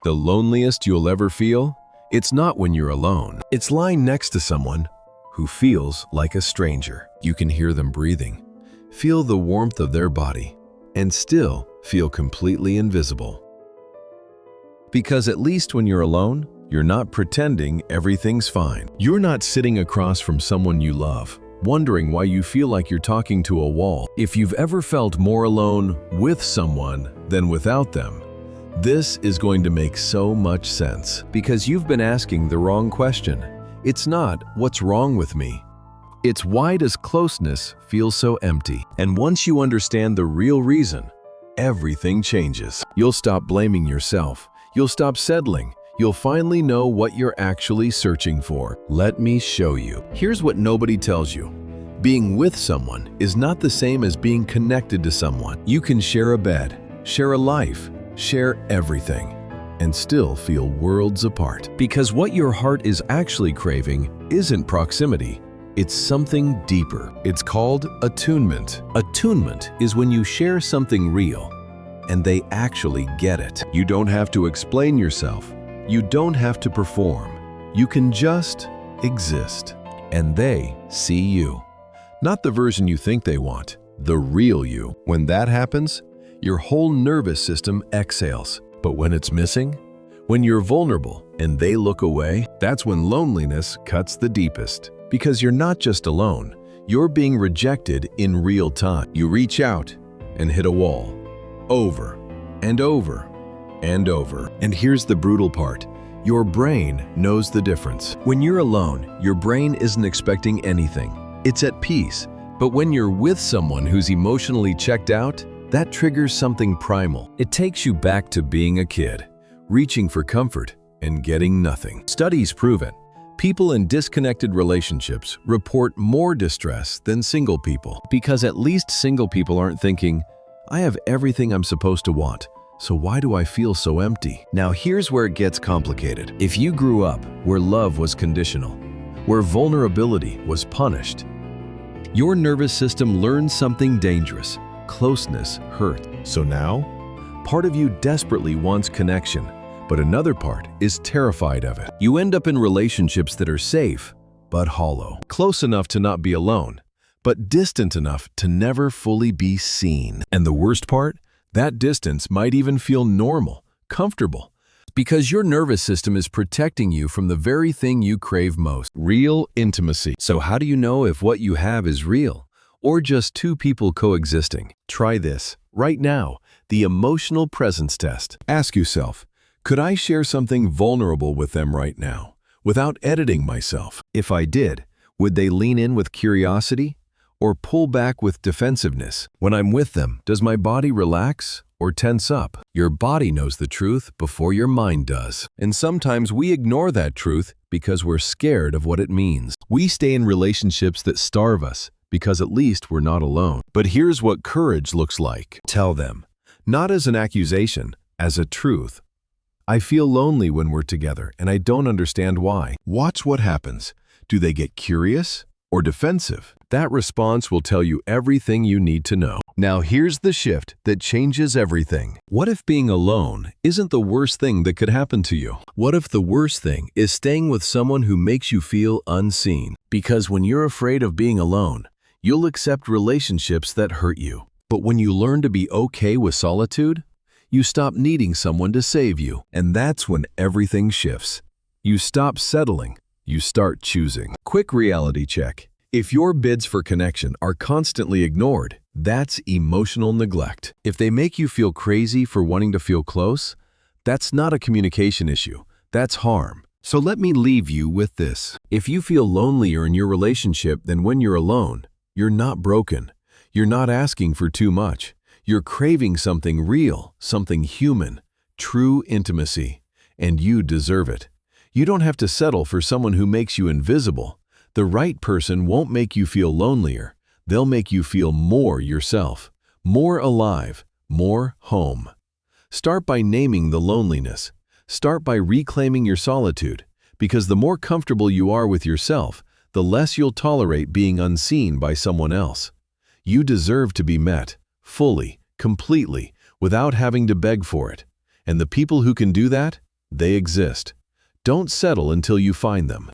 The loneliest you'll ever feel? It's not when you're alone. It's lying next to someone who feels like a stranger. You can hear them breathing, feel the warmth of their body, and still feel completely invisible. Because at least when you're alone, you're not pretending everything's fine. You're not sitting across from someone you love, wondering why you feel like you're talking to a wall. If you've ever felt more alone with someone than without them, this is going to make so much sense. Because you've been asking the wrong question. It's not, what's wrong with me? It's, why does closeness feel so empty? And once you understand the real reason, everything changes. You'll stop blaming yourself. You'll stop settling. You'll finally know what you're actually searching for. Let me show you. Here's what nobody tells you. Being with someone is not the same as being connected to someone. You can share a bed, share a life, share everything, and still feel worlds apart. Because what your heart is actually craving isn't proximity. It's something deeper. It's called attunement. Attunement is when you share something real and they actually get it. You don't have to explain yourself. You don't have to perform. You can just exist. And they see you. Not the version you think they want, the real you. When that happens, your whole nervous system exhales. But when it's missing, when you're vulnerable and they look away, that's when loneliness cuts the deepest. Because you're not just alone, you're being rejected in real time. You reach out and hit a wall, over and over and over. And here's the brutal part. Your brain knows the difference. When you're alone, your brain isn't expecting anything. It's at peace. But when you're with someone who's emotionally checked out, that triggers something primal. It takes you back to being a kid, reaching for comfort and getting nothing. Studies prove it. People in disconnected relationships report more distress than single people. Because at least single people aren't thinking, I have everything I'm supposed to want, so why do I feel so empty? Now here's where it gets complicated. If you grew up where love was conditional, where vulnerability was punished, your nervous system learned something dangerous. Closeness hurt. So now, part of you desperately wants connection, but another part is terrified of it. You end up in relationships that are safe, but hollow. Close enough to not be alone, but distant enough to never fully be seen. And the worst part? That distance might even feel normal, comfortable, because your nervous system is protecting you from the very thing you crave most, real intimacy. So how do you know if what you have is real, or just two people coexisting? Try this right now, the emotional presence test. Ask yourself, could I share something vulnerable with them right now, without editing myself? If I did, would they lean in with curiosity or pull back with defensiveness? When I'm with them, does my body relax or tense up? Your body knows the truth before your mind does. And sometimes we ignore that truth because we're scared of what it means. We stay in relationships that starve us because at least we're not alone. But here's what courage looks like. Tell them, not as an accusation, as a truth. I feel lonely when we're together and I don't understand why. Watch what happens. Do they get curious or defensive? That response will tell you everything you need to know. Now here's the shift that changes everything. What if being alone isn't the worst thing that could happen to you? What if the worst thing is staying with someone who makes you feel unseen? Because when you're afraid of being alone, you'll accept relationships that hurt you. But when you learn to be okay with solitude, you stop needing someone to save you. And that's when everything shifts. You stop settling. You start choosing. Quick reality check. If your bids for connection are constantly ignored, that's emotional neglect. If they make you feel crazy for wanting to feel close, that's not a communication issue. That's harm. So let me leave you with this. If you feel lonelier in your relationship than when you're alone, you're not broken. You're not asking for too much. You're craving something real, something human, true intimacy, and you deserve it. You don't have to settle for someone who makes you invisible. The right person won't make you feel lonelier. They'll make you feel more yourself, more alive, more home. Start by naming the loneliness. Start by reclaiming your solitude, because the more comfortable you are with yourself, the less you'll tolerate being unseen by someone else. You deserve to be met, fully, completely, without having to beg for it. And the people who can do that, They exist. Don't settle until you find them.